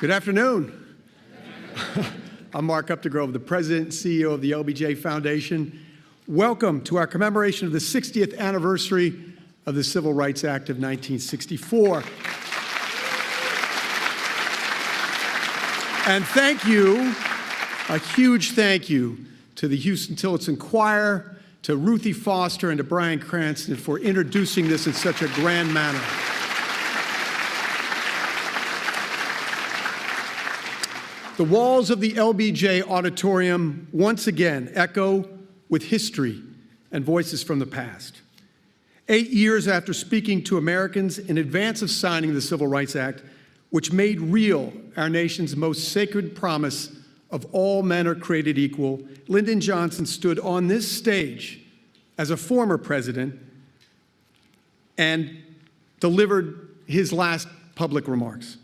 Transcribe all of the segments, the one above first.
Good afternoon. I'm Mark Updegrove, the President and CEO of the LBJ Foundation. Welcome to our commemoration of the 60th anniversary of the Civil Rights Act of 1964. And thank you, a huge thank you to the Houston Tillotson Choir, to Ruthie Foster, and to Brian Cranston for introducing this in such a grand manner. The walls of the LBJ Auditorium once again echo with history and voices from the past. 8 years after speaking to Americans in advance of signing the Civil Rights Act, which made real our nation's most sacred promise of all men are created equal, Lyndon Johnson stood on this stage as a former president and delivered his last public remarks.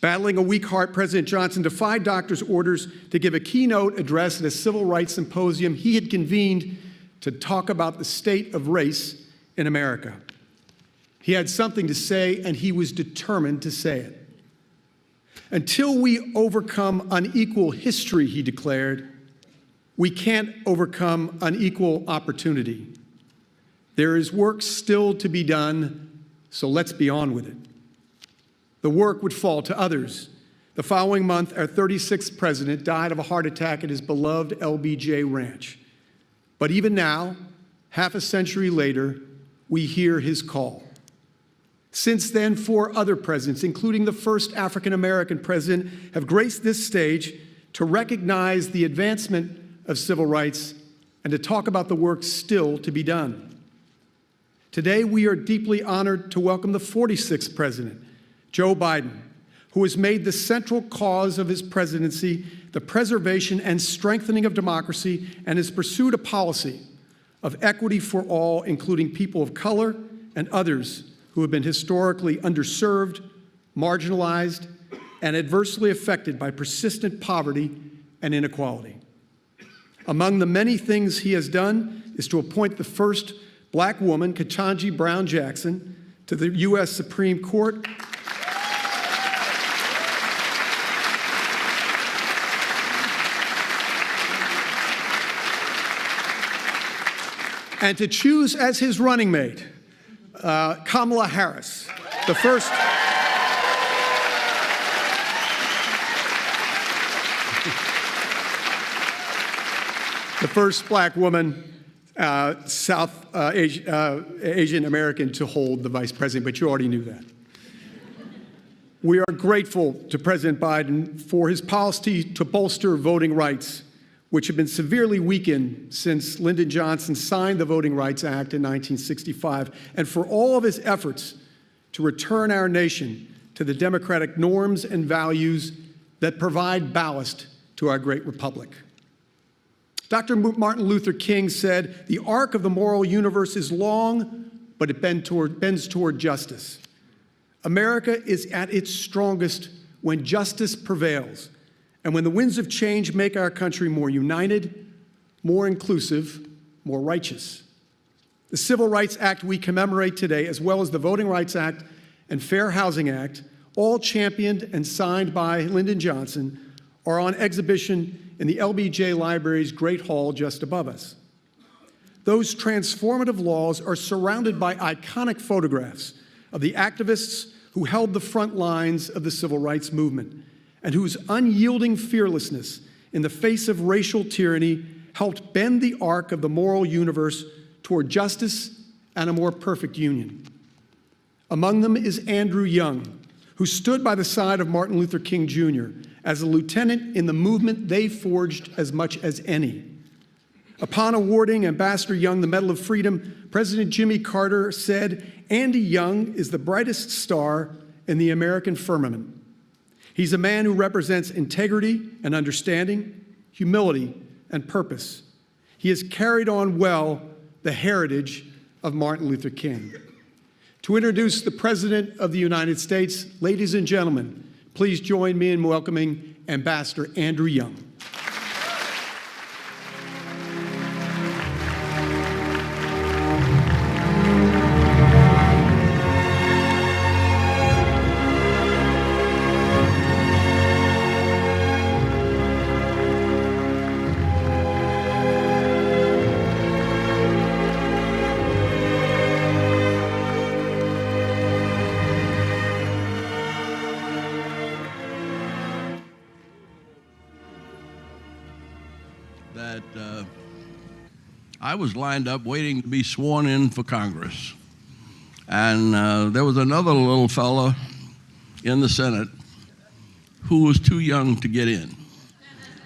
Battling a weak heart, President Johnson defied doctors' orders to give a keynote address at a civil rights symposium he had convened to talk about the state of race in America. He had something to say, and he was determined to say it. Until we overcome unequal history, he declared, we can't overcome unequal opportunity. There is work still to be done, so let's be on with it. The work would fall to others. The following month, our 36th president died of a heart attack at his beloved LBJ ranch. But even now, half a century later, we hear his call. Since then, 4 other presidents, including the first African-American president, have graced this stage to recognize the advancement of civil rights and to talk about the work still to be done. Today, we are deeply honored to welcome the 46th president, Joe Biden, who has made the central cause of his presidency the preservation and strengthening of democracy and has pursued a policy of equity for all, including people of color and others who have been historically underserved, marginalized, and adversely affected by persistent poverty and inequality. Among the many things he has done is to appoint the first black woman, Ketanji Brown Jackson, to the U.S. Supreme Court, and to choose as his running mate Kamala Harris, the first black woman, South Asian American to hold the vice president, but you already knew that. We are grateful to President Biden for his policy to bolster voting rights, which have been severely weakened since Lyndon Johnson signed the Voting Rights Act in 1965, and for all of his efforts to return our nation to the democratic norms and values that provide ballast to our great republic. Dr. Martin Luther King said, "The arc of the moral universe is long, but it bends toward justice." America is at its strongest when justice prevails, and when the winds of change make our country more united, more inclusive, more righteous. The Civil Rights Act we commemorate today, as well as the Voting Rights Act and Fair Housing Act, all championed and signed by Lyndon Johnson, are on exhibition in the LBJ Library's Great Hall just above us. Those transformative laws are surrounded by iconic photographs of the activists who held the front lines of the civil rights movement, and whose unyielding fearlessness in the face of racial tyranny helped bend the arc of the moral universe toward justice and a more perfect union. Among them is Andrew Young, who stood by the side of Martin Luther King Jr. as a lieutenant in the movement they forged as much as any. Upon awarding Ambassador Young the Medal of Freedom, President Jimmy Carter said, "Andy Young is the brightest star in the American firmament. He's a man who represents integrity and understanding, humility and purpose. He has carried on well the heritage of Martin Luther King." To introduce the President of the United States, ladies and gentlemen, please join me in welcoming Ambassador Andrew Young. I was lined up waiting to be sworn in for Congress. And there was another little fella in the Senate who was too young to get in.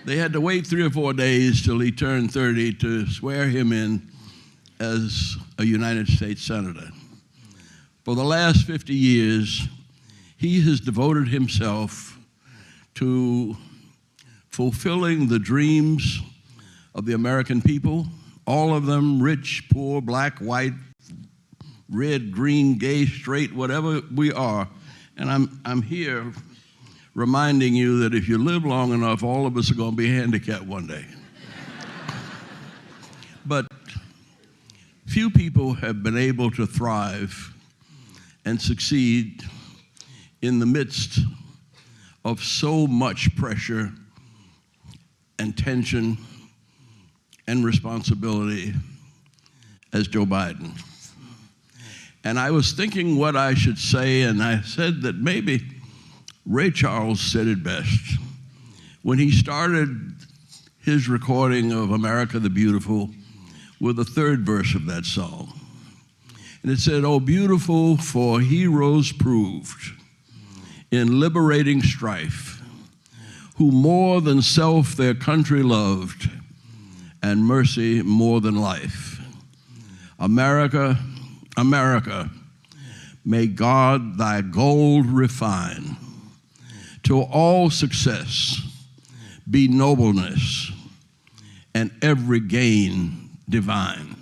They had to wait 3 or 4 days till he turned 30 to swear him in as a United States Senator. For the last 50 years, he has devoted himself to fulfilling the dreams of the American people, all of them, rich, poor, black, white, red, green, gay, straight, whatever we are. And I'm here reminding you that if you live long enough, all of us are going to be handicapped one day. But few people have been able to thrive and succeed in the midst of so much pressure and tension and responsibility as Joe Biden. And I was thinking what I should say, and I said that maybe Ray Charles said it best. When he started his recording of America the Beautiful with the third verse of that song. And it said, "Oh, beautiful for heroes proved in liberating strife, who more than self their country loved, and mercy more than life. America, America, may God thy gold refine, till all success be nobleness, and every gain divine."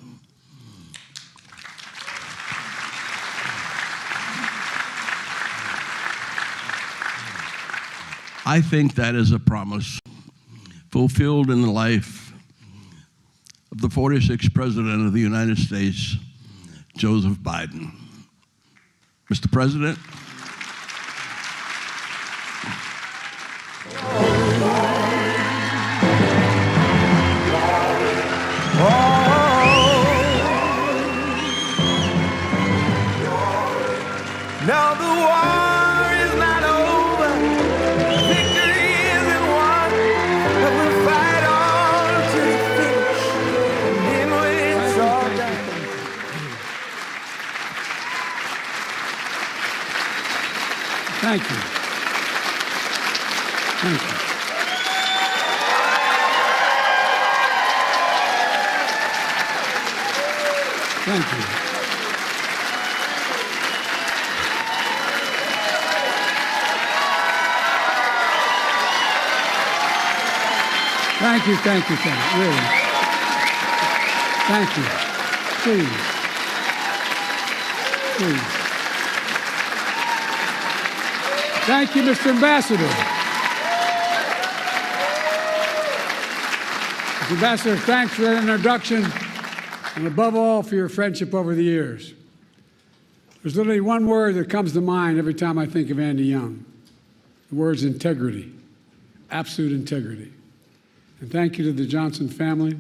I think that is a promise fulfilled in the life of the 46th President of the United States, Joseph Biden. Mr. President. Now the war is not over, victory isn't won, but we'll fight on to the finish, and then when it's all done. Thank you. Thank you. Thank you. Thank you, thank you, really. Thank you. Please. Please. Thank you, Mr. Ambassador. Mr. Ambassador, thanks for that introduction, and above all, for your friendship over the years. There's literally one word that comes to mind every time I think of Andy Young. The word's integrity, absolute integrity. And thank you to the Johnson family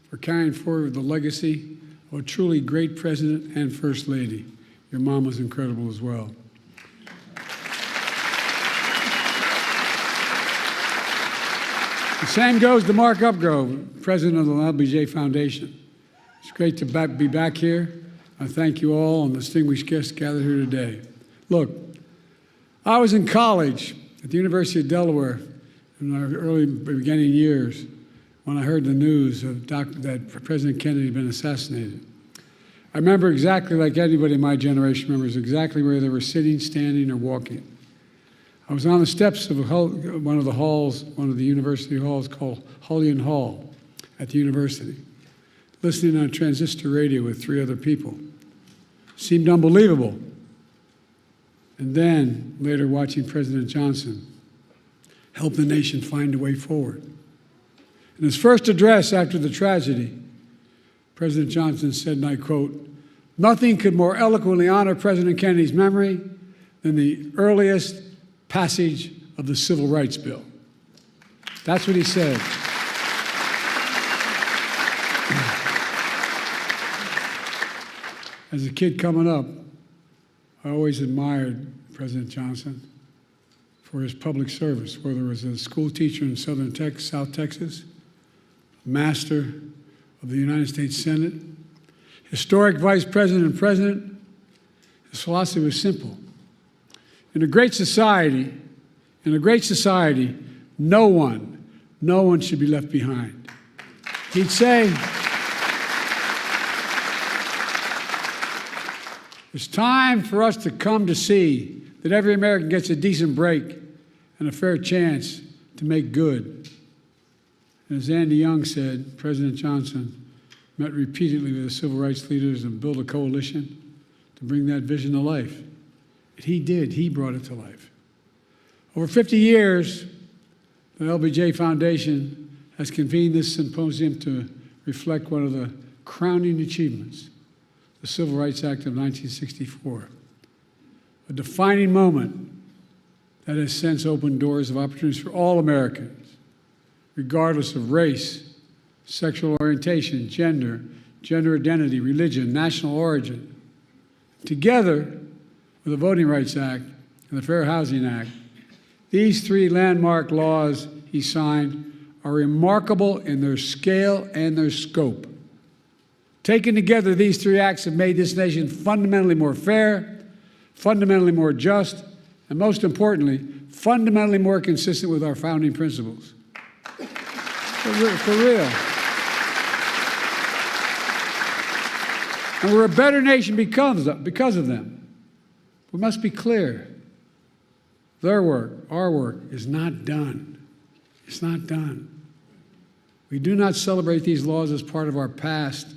for carrying forward the legacy of a truly great president and first lady. Your mom was incredible as well. The same goes to Mark Upgrove, president of the LBJ Foundation. It's great to be back here. I thank you all and distinguished guests gathered here today. Look, I was in college at the University of Delaware in our early beginning years when I heard the news of that President Kennedy had been assassinated. I remember exactly like anybody in my generation remembers exactly where they were sitting, standing, or walking. I was on the steps of one of the university halls called Hullion Hall at the university, listening on transistor radio with 3 other people. Seemed unbelievable. And then, later watching President Johnson help the nation find a way forward. In his first address after the tragedy, President Johnson said, and I quote, "Nothing could more eloquently honor President Kennedy's memory than the earliest passage of the Civil Rights Bill." That's what he said. As a kid coming up, I always admired President Johnson for his public service, whether it was a school teacher in South Texas, master of the United States Senate, historic vice president and president, his philosophy was simple. In a great society, no one should be left behind. He'd say, it's time for us to come to see that every American gets a decent break and a fair chance to make good. And as Andy Young said, President Johnson met repeatedly with the civil rights leaders and built a coalition to bring that vision to life. And he did. He brought it to life. Over 50 years, the LBJ Foundation has convened this symposium to reflect one of the crowning achievements, the Civil Rights Act of 1964, a defining moment that has since opened doors of opportunities for all Americans, regardless of race, sexual orientation, gender identity, religion, national origin. Together with the Voting Rights Act and the Fair Housing Act, these three landmark laws he signed are remarkable in their scale and their scope. Taken together, these three acts have made this nation fundamentally more fair, fundamentally more just, and most importantly, fundamentally more consistent with our founding principles. For real. And we're a better nation because of them. We must be clear. Their work, our work, is not done. It's not done. We do not celebrate these laws as part of our past,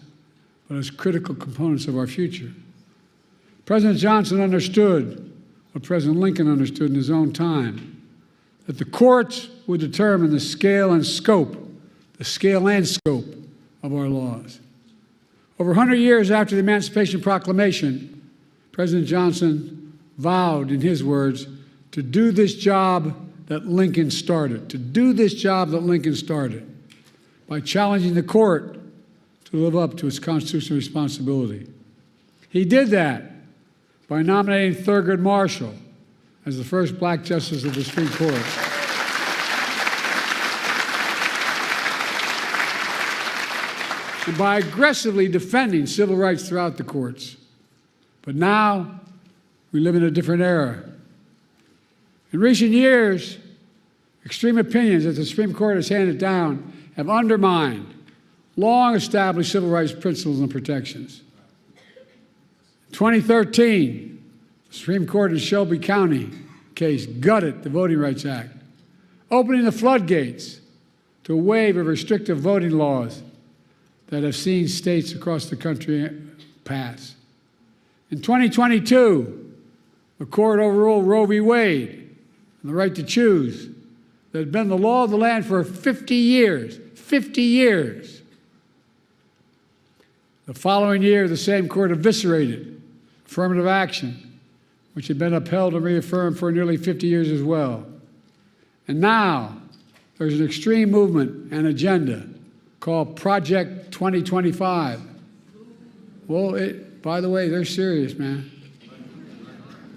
but as critical components of our future. President Johnson understood what President Lincoln understood in his own time, that the courts would determine the scale and scope of our laws. Over 100 years after the Emancipation Proclamation, President Johnson vowed, in his words, to do this job that Lincoln started, by challenging the court to live up to its constitutional responsibility. He did that by nominating Thurgood Marshall as the first black justice of the Supreme Court. And by aggressively defending civil rights throughout the courts. But now, we live in a different era. In recent years, extreme opinions that the Supreme Court has handed down have undermined long-established civil rights principles and protections. In 2013, the Supreme Court in Shelby County case gutted the Voting Rights Act, opening the floodgates to a wave of restrictive voting laws that have seen states across the country pass. In 2022, the court overruled Roe v. Wade and the right to choose that had been the law of the land for 50 years. 50 years. The following year, the same court eviscerated affirmative action, which had been upheld and reaffirmed for nearly 50 years as well. And now, there's an extreme movement and agenda called Project 2025. Well, by the way, they're serious, man.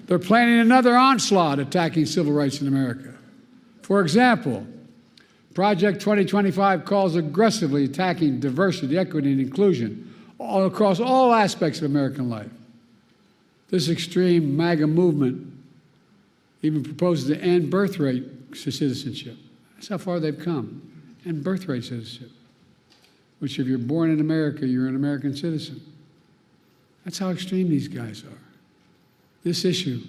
They're planning another onslaught attacking civil rights in America. For example, Project 2025 calls aggressively attacking diversity, equity, and inclusion across all aspects of American life. This extreme MAGA movement even proposes to end birthright citizenship. That's how far they've come. End birthright citizenship, which if you're born in America, you're an American citizen. That's how extreme these guys are. This issue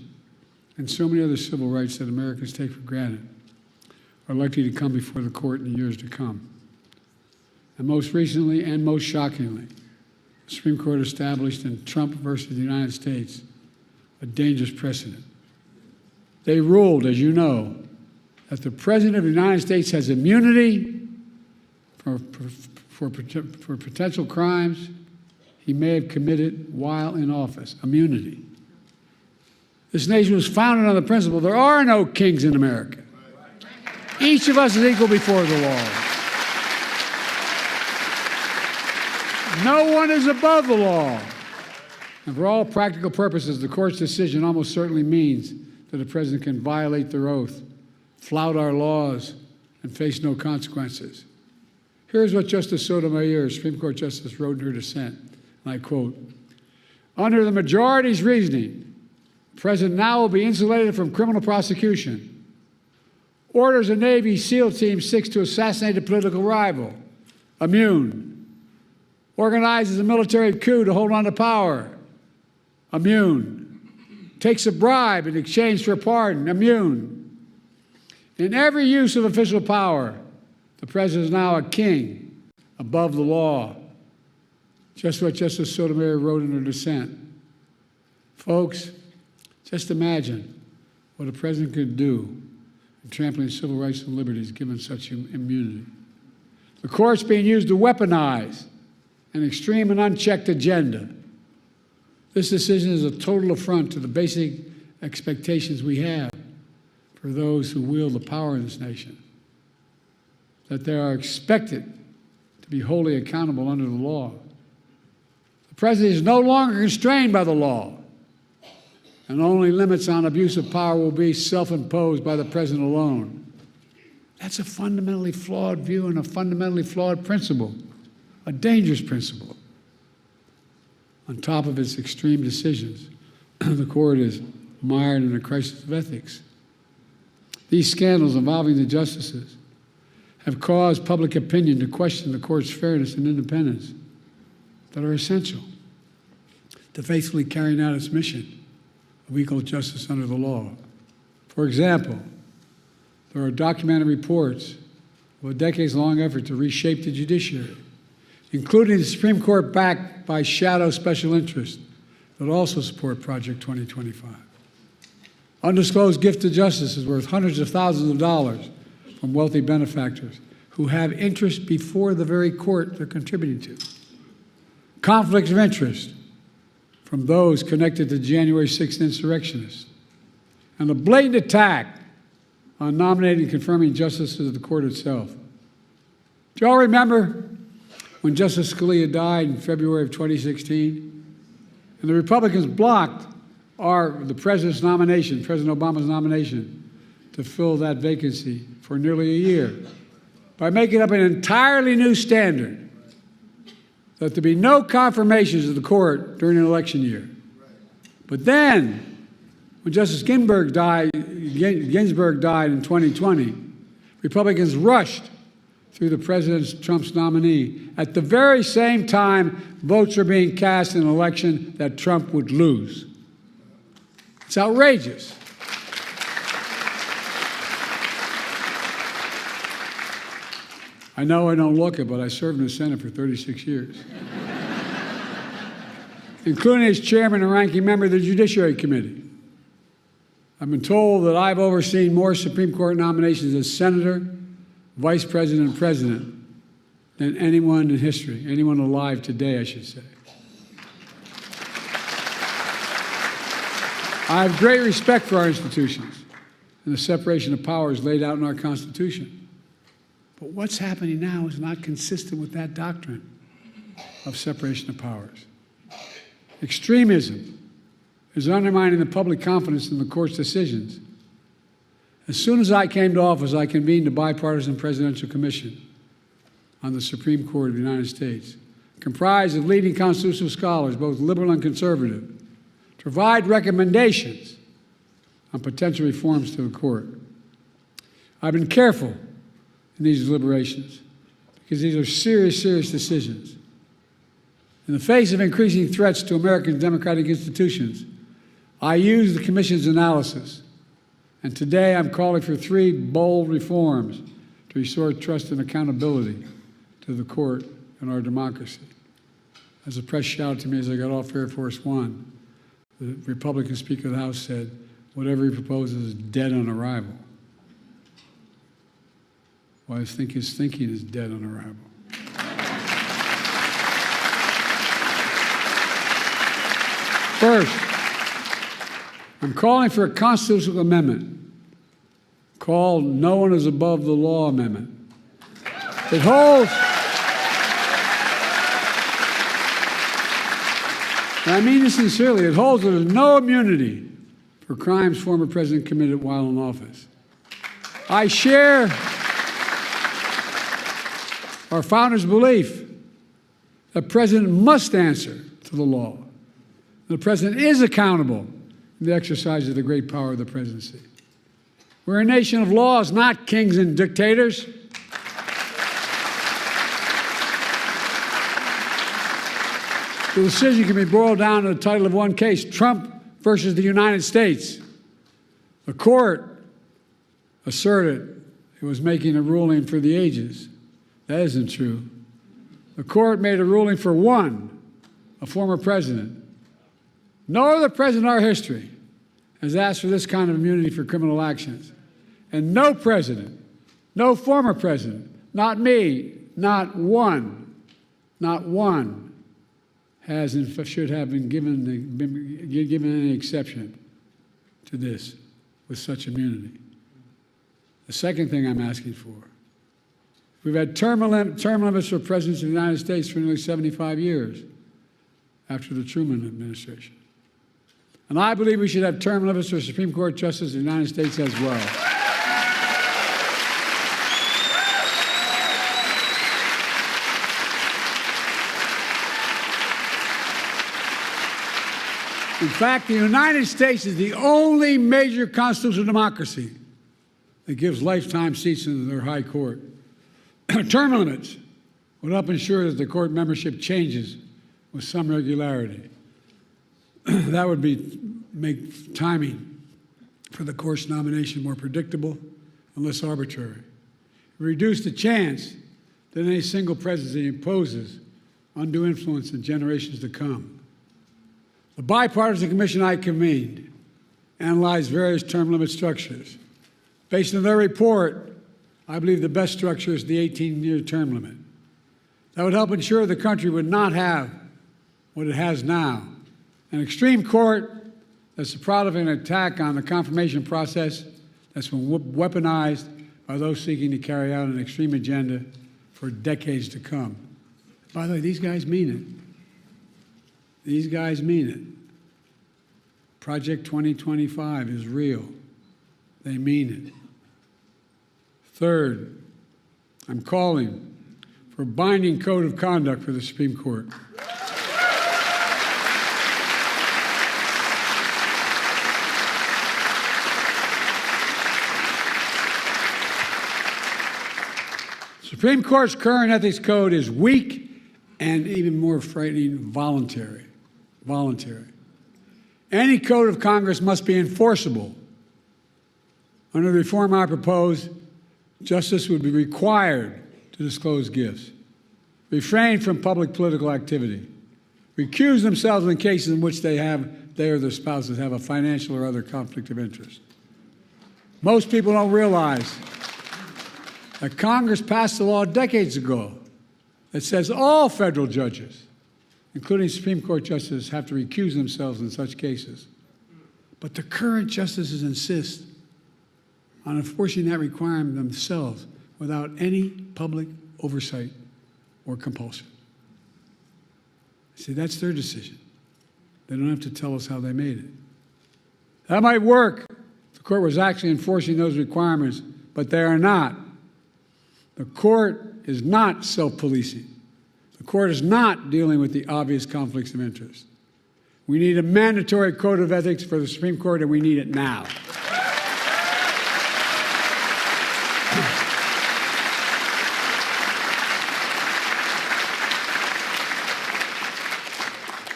and so many other civil rights that Americans take for granted are likely to come before the court in the years to come. And most recently and most shockingly, the Supreme Court established in Trump versus the United States a dangerous precedent. They ruled, as you know, that the President of the United States has immunity for potential crimes he may have committed while in office. Immunity. This nation was founded on the principle there are no kings in America. Each of us is equal before the law. No one is above the law. And for all practical purposes, the court's decision almost certainly means that a president can violate their oath, flout our laws, and face no consequences. Here's what Justice Sotomayor, Supreme Court Justice, wrote in her dissent, and I quote, "Under the majority's reasoning, the President now will be insulated from criminal prosecution. Orders a Navy SEAL Team 6 to assassinate a political rival. Immune. Organizes a military coup to hold on to power. Immune. Takes a bribe in exchange for a pardon. Immune. In every use of official power, the President is now a king above the law." Just what Justice Sotomayor wrote in her dissent. Folks, just imagine what a president could do in trampling civil rights and liberties given such immunity. The court's being used to weaponize an extreme and unchecked agenda. This decision is a total affront to the basic expectations we have for those who wield the power in this nation, that they are expected to be wholly accountable under the law. The President is no longer constrained by the law, and only limits on abuse of power will be self-imposed by the President alone. That's a fundamentally flawed view and a fundamentally flawed principle, a dangerous principle. On top of its extreme decisions, the court is mired in a crisis of ethics. These scandals involving the justices have caused public opinion to question the court's fairness and independence that are essential to faithfully carrying out its mission of equal justice under the law. For example, there are documented reports of a decades-long effort to reshape the judiciary, including the Supreme Court backed by shadow special interests that also support Project 2025. Undisclosed gift to justice is worth hundreds of thousands of dollars from wealthy benefactors who have interest before the very court they're contributing to. Conflicts of interest from those connected to January 6th insurrectionists, and a blatant attack on nominating and confirming justices of the court itself. Do you all remember when Justice Scalia died in February of 2016? And the Republicans blocked the President's nomination, President Obama's nomination, to fill that vacancy for nearly a year by making up an entirely new standard that there be no confirmations of the court during an election year. But then, when Justice Ginsburg died in 2020, Republicans rushed through the President Trump's nominee at the very same time votes are being cast in an election that Trump would lose. It's outrageous. I know I don't look it, but I served in the Senate for 36 years, including as chairman and ranking member of the Judiciary Committee. I've been told that I've overseen more Supreme Court nominations as senator, vice president, and president than anyone in history, anyone alive today, I should say. I have great respect for our institutions and the separation of powers laid out in our Constitution. But what's happening now is not consistent with that doctrine of separation of powers. Extremism is undermining the public confidence in the court's decisions. As soon as I came to office, I convened a bipartisan presidential commission on the Supreme Court of the United States, comprised of leading constitutional scholars, both liberal and conservative, to provide recommendations on potential reforms to the court. I've been careful in these deliberations because these are serious, serious decisions. In the face of increasing threats to American democratic institutions, I use the Commission's analysis, and today I'm calling for 3 bold reforms to restore trust and accountability to the court and our democracy. As the press shouted to me as I got off Air Force One, the Republican Speaker of the House said, "Whatever he proposes is dead on arrival." Well, I think his thinking is dead on arrival. First, I'm calling for a constitutional amendment called "No One is Above the Law" amendment. It holds, and I mean this sincerely, it holds that there's no immunity for crimes former president committed while in office. I share our founders' belief that the president must answer to the law. The president is accountable in the exercise of the great power of the presidency. We're a nation of laws, not kings and dictators. The decision can be boiled down to the title of one case, Trump versus the United States. The court asserted it was making a ruling for the ages. That isn't true. The court made a ruling for one, a former president. No other president in our history has asked for this kind of immunity for criminal actions. And no president, no former president, not me, not one, has and should have been given any exception to this with such immunity. The second thing I'm asking for, we've had term limits for presidents of the United States for nearly 75 years after the Truman administration. And I believe we should have term limits for Supreme Court justices of the United States as well. In fact, the United States is the only major constitutional democracy that gives lifetime seats in their high court. Term limits would help ensure that the court membership changes with some regularity. That would make timing for the court's nomination more predictable and less arbitrary. Reduce the chance that any single presidency imposes undue influence in generations to come. The bipartisan commission I convened analyzed various term limit structures. Based on their report, I believe the best structure is the 18-year term limit. That would help ensure the country would not have what it has now, an extreme court that's the product of an attack on the confirmation process that's been weaponized by those seeking to carry out an extreme agenda for decades to come. By the way, these guys mean it. These guys mean it. Project 2025 is real. They mean it. Third, I'm calling for a binding code of conduct for the Supreme Court. Supreme Court's current ethics code is weak and even more frightening, voluntary. Any code of Congress must be enforceable. Under the reform I propose, justice would be required to disclose gifts, refrain from public political activity, recuse themselves in cases in which they or their spouses have a financial or other conflict of interest. Most people don't realize that Congress passed a law decades ago that says all federal judges, including Supreme Court justices, have to recuse themselves in such cases. But the current justices insist on enforcing that requirement themselves without any public oversight or compulsion. See, that's their decision. They don't have to tell us how they made it. That might work if the court was actually enforcing those requirements, but they are not. The court is not self-policing. The court is not dealing with the obvious conflicts of interest. We need a mandatory code of ethics for the Supreme Court, and we need it now.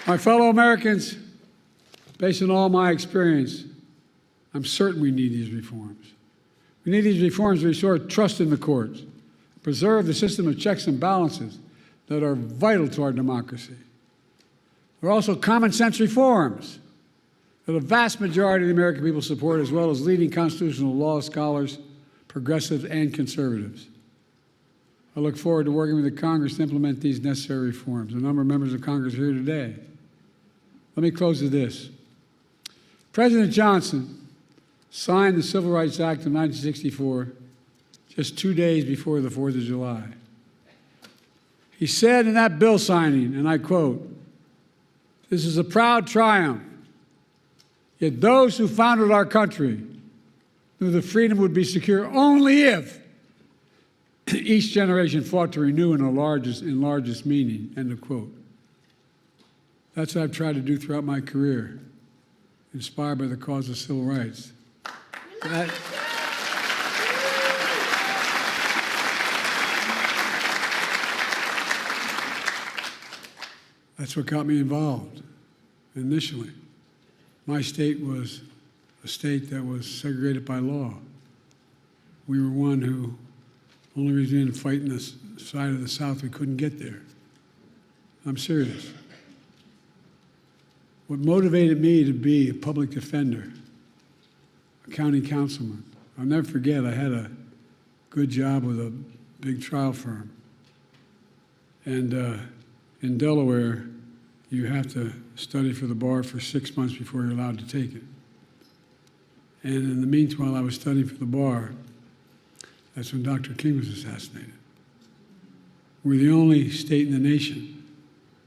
My fellow Americans, based on all my experience, I'm certain we need these reforms. We need these reforms to restore trust in the courts, preserve the system of checks and balances that are vital to our democracy. There are also common sense reforms that a vast majority of the American people support, as well as leading constitutional law scholars, progressives, and conservatives. I look forward to working with the Congress to implement these necessary reforms. A number of members of Congress are here today. Let me close with this. President Johnson signed the Civil Rights Act of 1964 just 2 days before the 4th of July. He said in that bill signing, and I quote, "This is a proud triumph, yet those who founded our country knew the freedom would be secure only if Each generation fought to renew in largest meaning, end of quote. That's what I've tried to do throughout my career, inspired by the cause of civil rights. That's what got me involved initially. My state was a state that was segregated by law. We were one who, only reason we didn't fight in the side of the South, we couldn't get there. I'm serious. What motivated me to be a public defender, a county councilman, I'll never forget, I had a good job with a big trial firm. And in Delaware, you have to study for the bar for 6 months before you're allowed to take it. And in the meantime, while I was studying for the bar, that's when Dr. King was assassinated. We're the only state in the nation,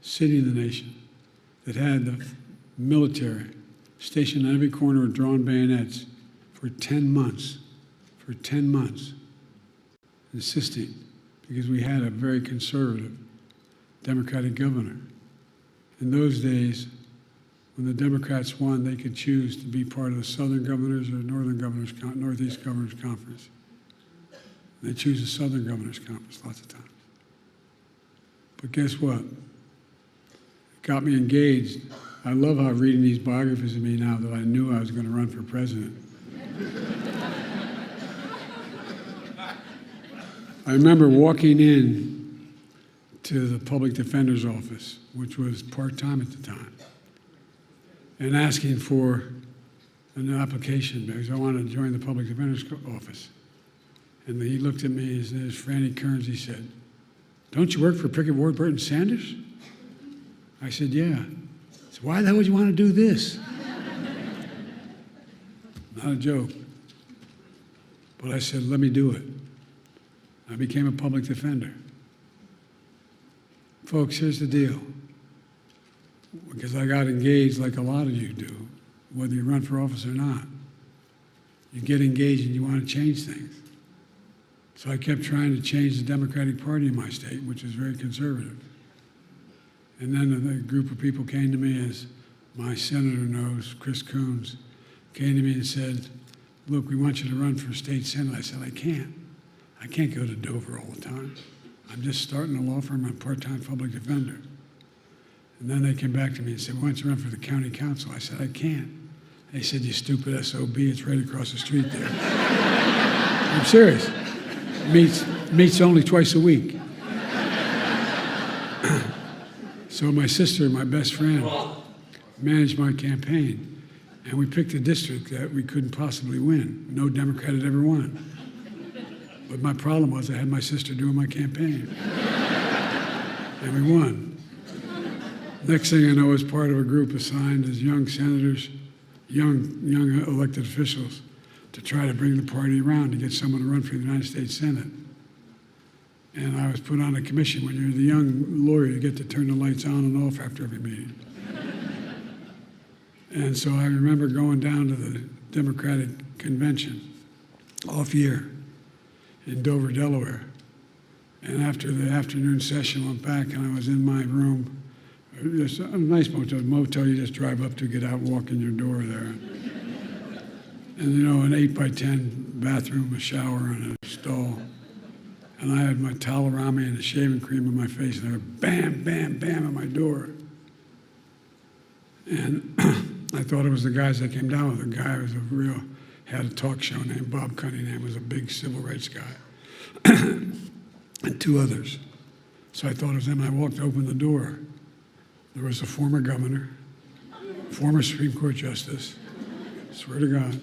city in the nation, that had the military stationed on every corner with drawn bayonets for 10 months, insisting, because we had a very conservative Democratic governor. In those days, when the Democrats won, they could choose to be part of the Southern Governors or Northeast Governors Conference. They choose the Southern Governors Conference lots of times. But guess what? It got me engaged. I love how reading these biographies of me now that I knew I was going to run for president. I remember walking in to the public defender's office, which was part-time at the time, and asking for an application because I wanted to join the public defender's office. And he looked at me, his name is Franny Kearns, he said, "Don't you work for Pickett, Warburton, Sanders?" I said, "Yeah." He said, "Why the hell would you want to do this?" Not a joke. But I said, "Let me do it." I became a public defender. Folks, here's the deal. Because I got engaged like a lot of you do, whether you run for office or not. You get engaged and you want to change things. So I kept trying to change the Democratic Party in my state, which is very conservative. And then a group of people came to me, as my senator knows, Chris Coons, came to me and said, "Look, we want you to run for state senate." I said, I can't go to Dover all the time. I'm just starting a law firm. I'm a part-time public defender. And then they came back to me and said, "Why don't you run for the county council?" I said, "I can't." They said, "You stupid SOB, it's right across the street there." I'm serious. Meets only twice a week. So my sister, my best friend, managed my campaign, and we picked a district that we couldn't possibly win. No Democrat had ever won. But my problem was I had my sister doing my campaign. And we won. Next thing I know, I was part of a group assigned as young senators, young elected officials, to try to bring the party around to get someone to run for the United States Senate. And I was put on a commission. When you're the young lawyer, you get to turn the lights on and off after every meeting. And so I remember going down to the Democratic convention, off year, in Dover, Delaware. And after the afternoon session, went back and I was in my room. There's a nice motel you just drive up to, get out and walk in your door there. And you know, an 8x10 bathroom, a shower, and a stall. And I had my towel around me and a shaving cream on my face, and I went bam, bam, bam at my door. And I thought it was the guys that came down with. The guy was had a talk show named Bob Cunningham, was a big civil rights guy, and two others. So I thought it was them. I walked, opened the door. There was a former governor, former Supreme Court justice, swear to God,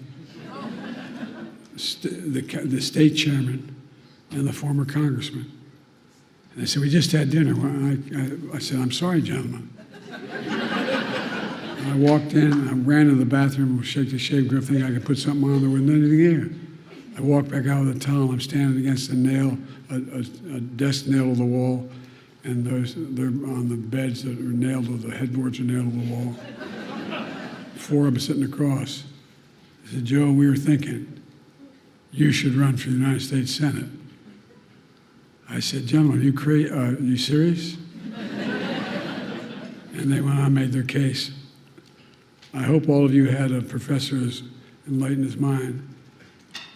the state chairman, and the former congressman. And they said, "We just had dinner." Well, I said, "I'm sorry, gentlemen." I walked in, I ran to the bathroom, shake the shave grip, thinking I could put something on. There wasn't anything here. I walked back out with a towel. I'm standing against a nail, a desk nail to the wall, and they're on the beds that are nailed to the headboards are nailed to the wall. Four of them sitting across. I said, "Joe, we were thinking you should run for the United States Senate." I said, gentlemen, are you serious? And they went on and made their case. I hope all of you had a professor as enlightened as mine.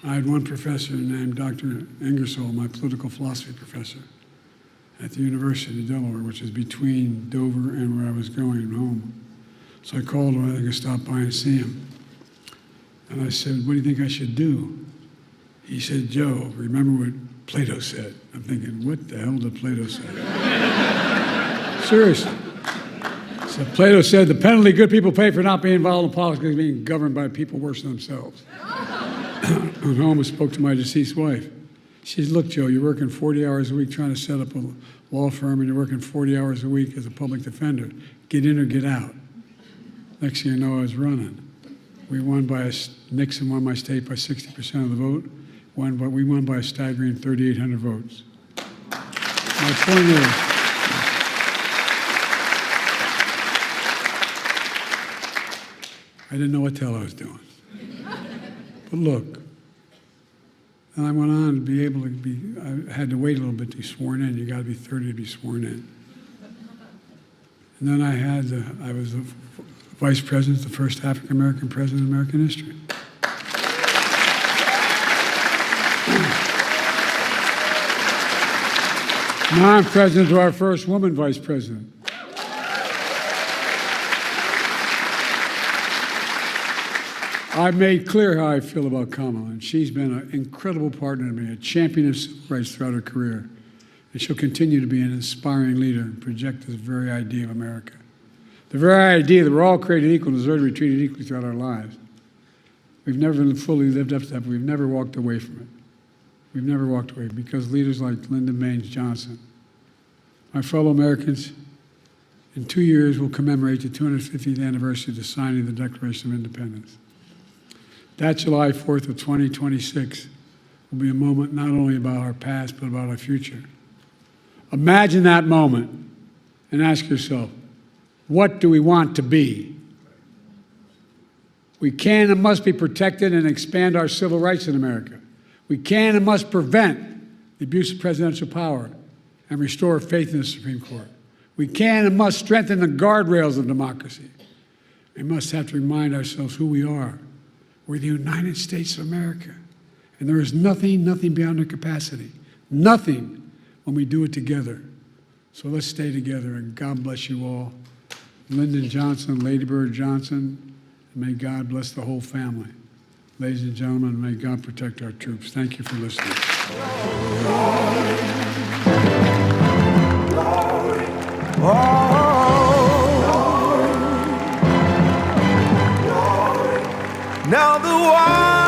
I had one professor named Dr. Ingersoll, my political philosophy professor, at the University of Delaware, which is between Dover and where I was going home. So I called him, I could stop by and see him. And I said, what do you think I should do? He said, Joe, remember what Plato said. I'm thinking, what the hell did Plato say? Seriously. So Plato said, the penalty good people pay for not being involved in politics is being governed by people worse than themselves. I went home and spoke to my deceased wife. She said, look, Joe, you're working 40 hours a week trying to set up a law firm, and you're working 40 hours a week as a public defender. Get in or get out. Next thing you know, I was running. We won by Nixon won my state by 60% of the vote. We won by a staggering 3,800 votes. My point is, I didn't know what the hell I was doing. But look, and I went on to be able to I had to wait a little bit to be sworn in. You got to be 30 to be sworn in. And then I was the vice president, the first African-American president in American history. Now I'm president to our first woman vice president. I've made clear how I feel about Kamala, and she's been an incredible partner to me, a champion of civil rights throughout her career. And she'll continue to be an inspiring leader and project this very idea of America. The very idea that we're all created equal and deserve to be treated equally throughout our lives. We've never fully lived up to that, but we've never walked away from it. We've never walked away because leaders like Lyndon Baines Johnson, my fellow Americans, in 2 years we'll commemorate the 250th anniversary of the signing of the Declaration of Independence. That July 4th of 2026 will be a moment not only about our past, but about our future. Imagine that moment and ask yourself, what do we want to be? We can and must be protected and expand our civil rights in America. We can and must prevent the abuse of presidential power and restore faith in the Supreme Court. We can and must strengthen the guardrails of democracy. We must have to remind ourselves who we are. We're the United States of America. And there is nothing beyond our capacity. Nothing when we do it together. So let's stay together, and God bless you all. Lyndon Johnson, Lady Bird Johnson, and may God bless the whole family. Ladies and gentlemen, may God protect our troops. Thank you for listening. Now the war